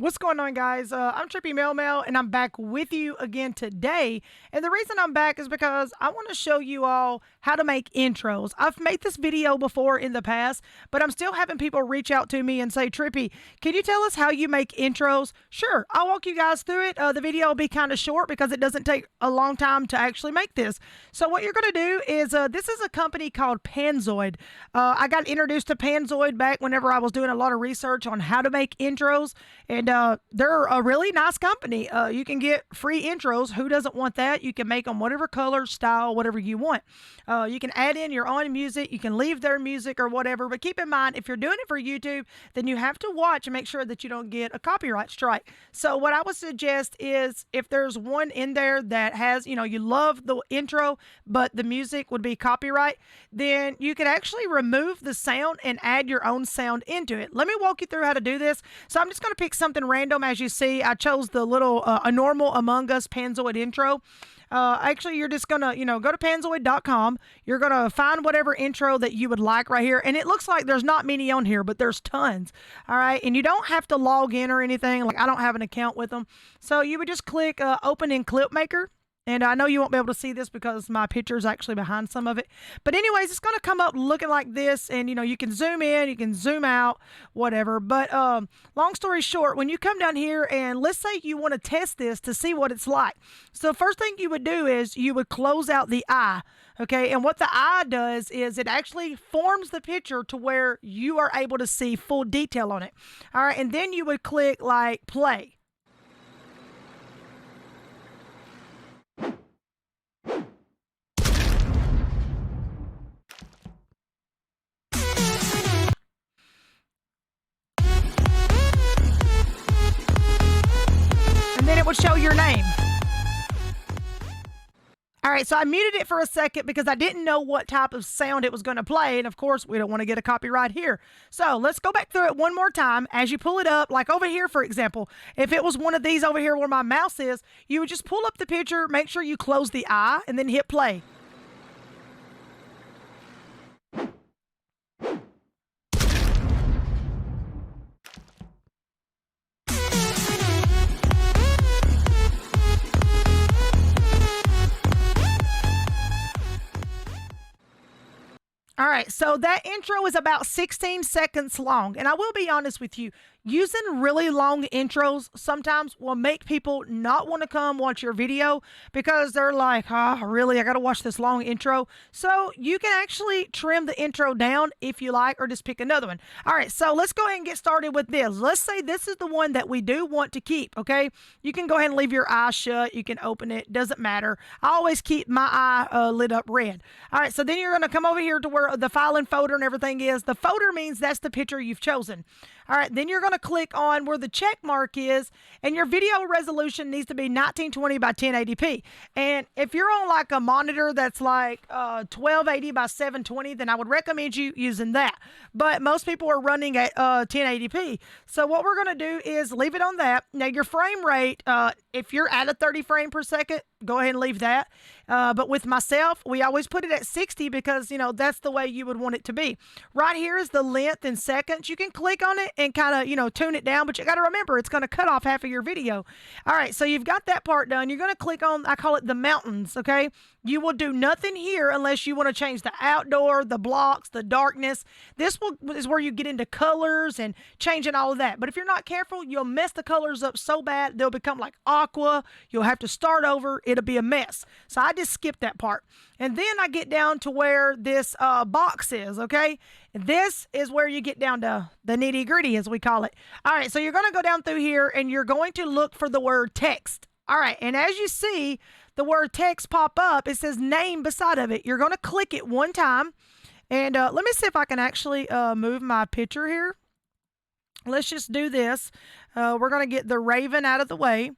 What's going on, guys? I'm Trippy Mail Mail, and I'm back with you again today. And the reason I'm back is because I want to show you all how to make intros. I've made this video before in the past, but I'm still having people reach out to me and say, Trippy, can you tell us how you make intros? Sure, I'll walk you guys through it. The video will be kind of short because it doesn't take a long time to actually make this. So what you're going to do is, this is a company called Panzoid. I got introduced to Panzoid back whenever I was doing a lot of research on how to make intros, and they're a really nice company. You can get free intros. Who doesn't want that? You can make them whatever color, style, whatever you want. You can add in your own music. You can leave their music or whatever. But keep in mind, if you're doing it for YouTube, then you have to watch and make sure that you don't get a copyright strike. So what I would suggest is if there's one in there that has, you love the intro, but the music would be copyright, then you could actually remove the sound and add your own sound into it. Let me walk you through how to do this. So I'm just going to pick something random. As you see, I chose the little a normal Among Us Panzoid intro. Actually, you're just gonna, go to panzoid.com. You're gonna find whatever intro that you would like right here. And it looks like there's not many on here, but there's tons. All right. And you don't have to log in or anything. Like, I don't have an account with them. So you would just click open in Clipmaker. And I know you won't be able to see this because my picture is actually behind some of it. But anyways, it's going to come up looking like this. And, you can zoom in, you can zoom out, whatever. But long story short, when you come down here and let's say you want to test this to see what it's like. So the first thing you would do is you would close out the eye. Okay, and what the eye does is it actually forms the picture to where you are able to see full detail on it. All right, and then you would click like play. And then it would show your name. All right, so I muted it for a second because I didn't know what type of sound it was going to play. And of course, we don't want to get a copyright here. So let's go back through it one more time. As you pull it up, like over here, for example, if it was one of these over here where my mouse is, you would just pull up the picture, make sure you close the eye, and then hit play. All right, so that intro is about 16 seconds long. And I will be honest with you, using really long intros sometimes will make people not want to come watch your video because they're like, oh, really? I got to watch this long intro. So you can actually trim the intro down if you like, or just pick another one. All right, so let's go ahead and get started with this. Let's say this is the one that we do want to keep, okay? You can go ahead and leave your eye shut. You can open it. Doesn't matter. I always keep my eye lit up red. All right, so then you're going to come over here to where the file and folder and everything is. The folder means that's the picture you've chosen. All right, then you're going to click on where the check mark is, and your video resolution needs to be 1920 by 1080p. And if you're on like a monitor that's like 1280 by 720, then I would recommend you using that. But most people are running at 1080p. So what we're going to do is leave it on that. Now your frame rate, if you're at a 30 frame per second, go ahead and leave that. But with myself, we always put it at 60 because, that's the way you would want it to be. Right here is the length in seconds. You can click on it and kind of, tune it down, but you got to remember it's going to cut off half of your video. All right, so you've got that part done. You're going to click on, I call it the mountains, okay? You will do nothing here unless you want to change the outdoor, the blocks, the darkness. This is where you get into colors and changing all of that. But if you're not careful, you'll mess the colors up so bad, they'll become like aqua. You'll have to start over. It'll be a mess. So I just skipped that part. And then I get down to where this box is, okay? This is where you get down to the nitty gritty, as we call it. All right, so you're going to go down through here and you're going to look for the word text. All right, and as you see the word text pop up, it says name beside of it. You're going to click it one time. And let me see if I can actually move my picture here. Let's just do this. We're going to get the raven out of the way.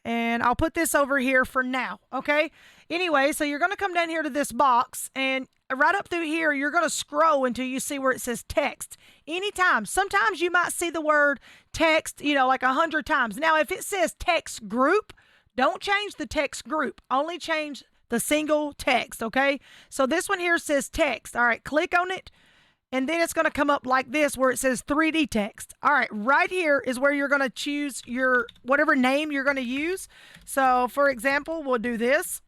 And I'll put this over here for now, okay? Anyway, so you're going to come down here to this box, and right up through here, you're going to scroll until you see where it says text. Anytime. Sometimes you might see the word text, like 100 times. Now, if it says text group, don't change the text group. Only change the single text, okay? So this one here says text. All right, click on it. and then it's going to come up like this where it says 3D text. All right, right here is where you're going to choose your whatever name you're going to use. So, for example, we'll do this.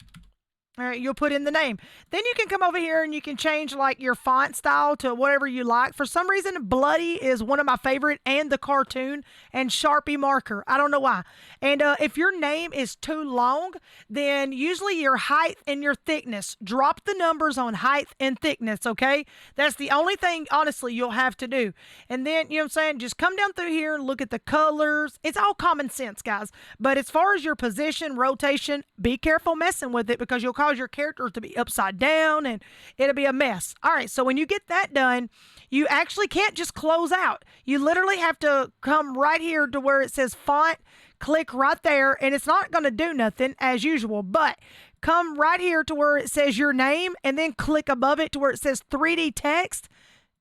All right, you'll put in the name. Then you can come over here and you can change like your font style to whatever you like. For some reason, Bloody is one of my favorite, and the cartoon, and Sharpie marker. I don't know why. And if your name is too long, then usually your height and your thickness. Drop the numbers on height and thickness, okay? That's the only thing, honestly, you'll have to do. And then, you know what I'm saying, just come down through here and look at the colors. It's all common sense, guys. But as far as your position, rotation, be careful messing with it because you'll cause your characters to be upside down and it'll be a mess. All right, so when you get that done, you actually can't just close out. You literally have to come right here to where it says font, click right there, and it's not going to do nothing as usual, but come right here to where it says your name and then click above it to where it says 3D text.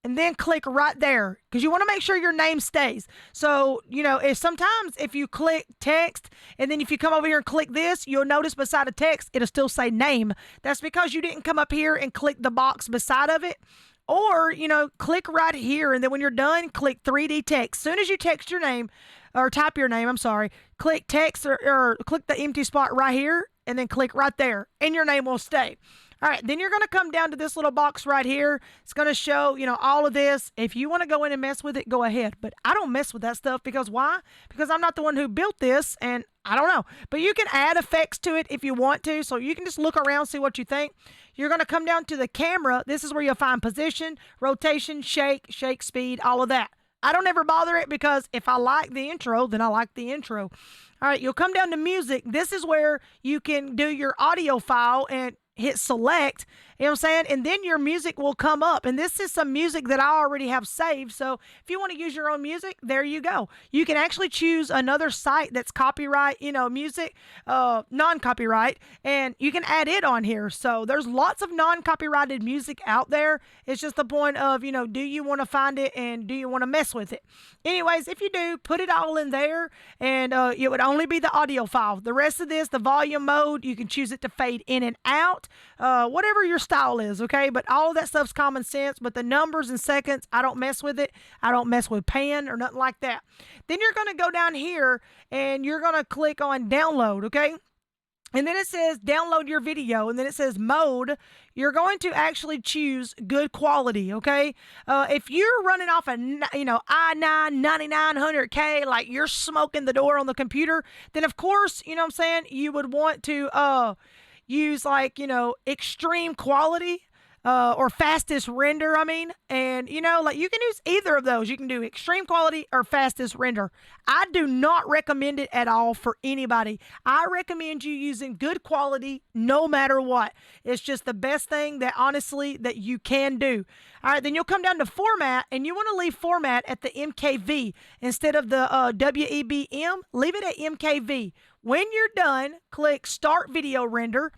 And then click right there because you want to make sure your name stays. So, you know, if you click text and then if you come over here and click this, you'll notice beside the text, it'll still say name. That's because you didn't come up here and click the box beside of it. Or, you know, click right here. And then when you're done, click 3D text. As soon as you text your name or type your name, click text or click the empty spot right here and then click right there and your name will stay. All right, then you're going to come down to this little box right here. It's going to show, you know, all of this. If you want to go in and mess with it, go ahead. But I don't mess with that stuff because why? Because I'm not the one who built this, and I don't know. But you can add effects to it if you want to, so you can just look around, see what you think. You're going to come down to the camera. This is where you'll find position, rotation, shake speed, all of that. I don't ever bother it because if I like the intro, then I like the intro. All right, you'll come down to music. This is where you can do your audio file and hit select, you know what I'm saying? And then your music will come up. And this is some music that I already have saved. So if you want to use your own music, there you go. You can actually choose another site that's copyright, you know, music, non-copyright, and you can add it on here. So there's lots of non-copyrighted music out there. It's just the point of, you know, do you want to find it and do you want to mess with it? Anyways, if you do, put it all in there, and it would only be the audio file. The rest of this, the volume mode, you can choose it to fade in and out, whatever your style is, okay? But all of that stuff's common sense, but the numbers and seconds, I don't mess with it. I don't mess with pan or nothing like that. Then you're going to go down here, and you're going to click on download, okay? And then it says download your video, and then it says mode. You're going to actually choose good quality, okay? If you're running off a, you know, i9 9900K, like you're smoking the door on the computer, then of course, you know what I'm saying, you would want to use like, you know, extreme quality. Or fastest render, and you know, like you can use either of those. You can do extreme quality or fastest render. I do not recommend it at all for anybody. I recommend you using good quality no matter what. It's just the best thing that honestly that you can do. All right, then you'll come down to format, and you want to leave format at the MKV instead of the WEBM. Leave it at MKV. When you're done, click start video render,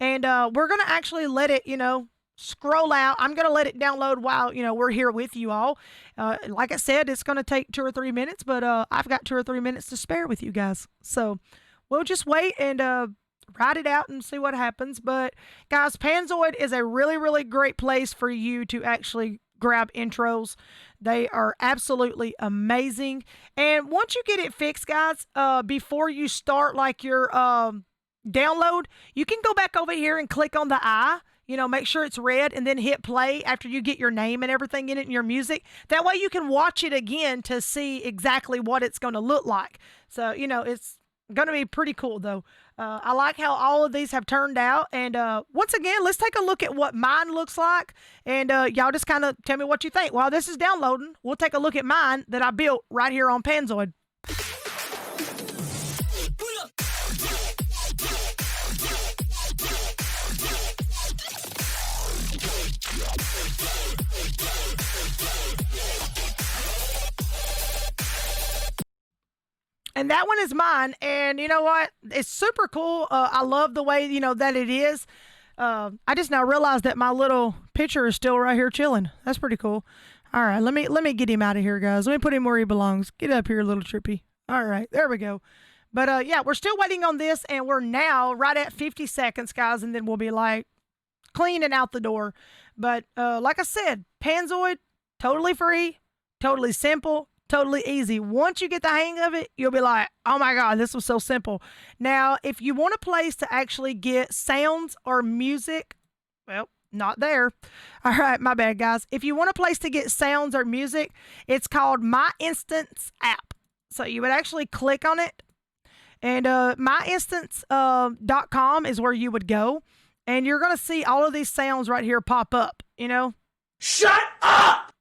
and we're going to actually let it, you know, scroll out. I'm going to let it download while, you know, we're here with you all. Like I said, it's going to take 2 or 3 minutes, but I've got 2 or 3 minutes to spare with you guys. So we'll just wait and write it out and see what happens. But guys, Panzoid is a really, really great place for you to actually grab intros. They are absolutely amazing. And once you get it fixed, guys, before you start like your download, you can go back over here and click on the eye. You know, make sure it's red and then hit play after you get your name and everything in it and your music. That way you can watch it again to see exactly what it's going to look like. So, you know, it's going to be pretty cool, though. I like how all of these have turned out. And once again, let's take a look at what mine looks like. And y'all just kind of tell me what you think. While this is downloading, we'll take a look at mine that I built right here on Panzoid. And that one is mine. And you know what? It's super cool. I love the way, you know, that it is. I just now realized that my little picture is still right here chilling. That's pretty cool. All right, let me get him out of here, guys. Let me put him where he belongs. Get up here, little Trippy. All right, there we go. But yeah, we're still waiting on this, and we're now right at 50 seconds, guys, and then we'll be like clean and out the door. But like I said, Panzoid, Totally free, totally simple, totally easy. Once you get the hang of it, you'll be like, oh my God, this was so simple. Now, if you want a place to actually get sounds or music, well, not there. All right, my bad, guys. If you want a place to get sounds or music, it's called My Instance app. So you would actually click on it, and myinstance.com is where you would go, and you're going to see all of these sounds right here pop up, Shut up!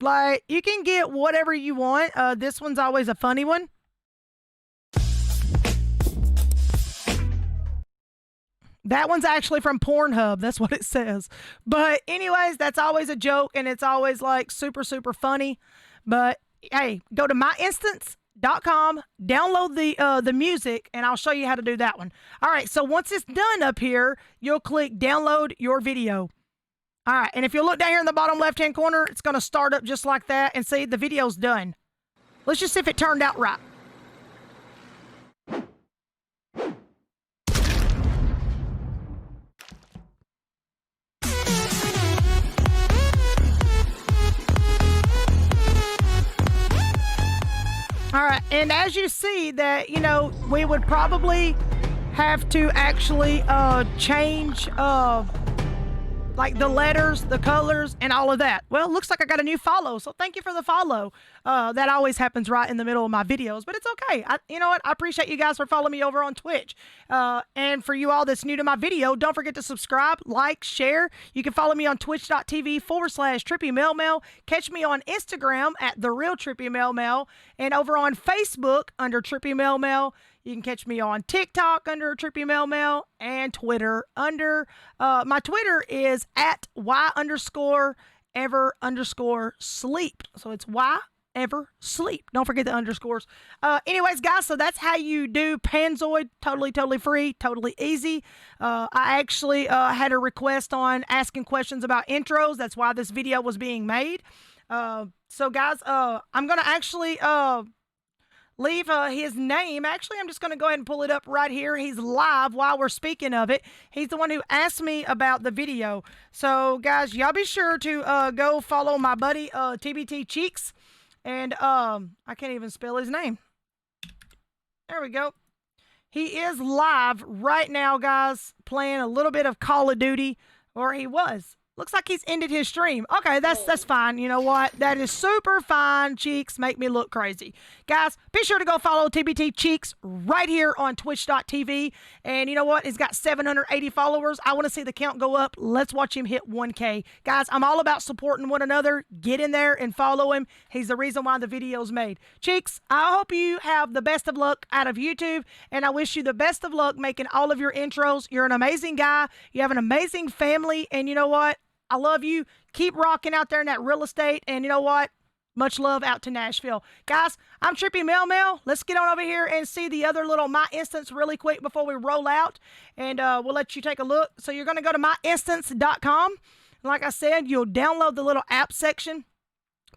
Like, you can get whatever you want. This one's always a funny one. That one's actually from Pornhub. That's what it says. But anyways, that's always a joke, and it's always like super, super funny. But hey, go to myinstance.com, download the music, and I'll show you how to do that one. All right, so once it's done up here, you'll click download your video. All right, and if you look down here in the bottom left-hand corner, it's going to start up just like that, and see, the video's done. Let's just see if it turned out right. All right, and as you see that, we would probably have to actually change like the letters, the colors, and all of that. Well, looks like I got a new follow, so thank you for the follow. That always happens right in the middle of my videos, but it's okay. You know what? I appreciate you guys for following me over on Twitch. And for you all that's new to my video, don't forget to subscribe, like, share. You can follow me on twitch.tv/TrippyMailMail. Catch me on Instagram at TheRealTrippyMailMail, and over on Facebook under Trippy Mailmail. You can catch me on TikTok under Trippy Mailmail and Twitter under, my Twitter is at Y_ever_sleep. So it's Y_ever_sleep. Don't forget the underscores. Anyways, guys, so that's how you do Panzoid. Totally, totally free, totally easy. I actually had a request on asking questions about intros. That's why this video was being made. So guys, I'm going to actually leave his name. Actually, I'm just going to go ahead and pull it up right here. He's live while we're speaking of it. He's the one who asked me about the video. So, guys, y'all be sure to go follow my buddy TBT Cheeks. And I can't even spell his name. There we go. He is live right now, guys, playing a little bit of Call of Duty, or he was. Looks like he's ended his stream. Okay, that's fine. You know what? That is super fine. Cheeks make me look crazy. Guys, be sure to go follow TBT Cheeks right here on twitch.tv. And you know what? He's got 780 followers. I want to see the count go up. Let's watch him hit 1K. Guys, I'm all about supporting one another. Get in there and follow him. He's the reason why the video's made. Cheeks, I hope you have the best of luck out of YouTube, and I wish you the best of luck making all of your intros. You're an amazing guy. You have an amazing family, and you know what? I love you. Keep rocking out there in that real estate. And you know what? Much love out to Nashville. Guys, I'm Trippy Mail. Let's get on over here and see the other little My Instance really quick before we roll out. And we'll let you take a look. So you're going to go to myinstance.com. Like I said, you'll download the little app section.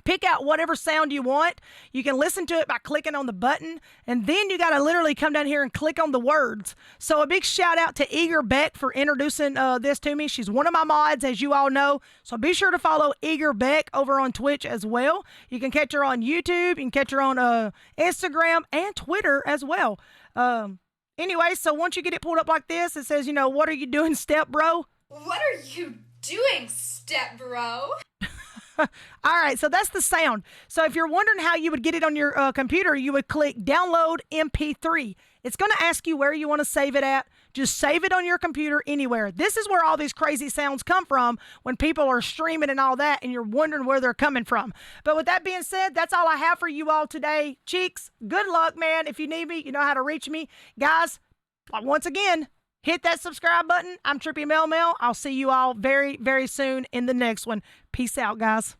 Pick out whatever sound you want. You can listen to it by clicking on the button, and then you got to literally come down here and click on the words. So a big shout out to Eager Beck for introducing this to me. She's one of my mods, as you all know. So be sure to follow Eager Beck over on Twitch as well. You can catch her on YouTube. You can catch her on Instagram and Twitter as well. Anyway, so once you get it pulled up like this, it says, what are you doing, step bro? What are you doing, step bro? All right, so that's the sound. So if you're wondering how you would get it on your computer, you would click download MP3. It's going to ask you where you want to save it at. Just save it on your computer anywhere. This is where all these crazy sounds come from when people are streaming and all that, and you're wondering where they're coming from. But with that being said, that's all I have for you all today. Cheeks, good luck, man. If you need me, you know how to reach me. Guys, once again, hit that subscribe button. I'm Trippy Mail. I'll see you all very, very soon in the next one. Peace out, guys.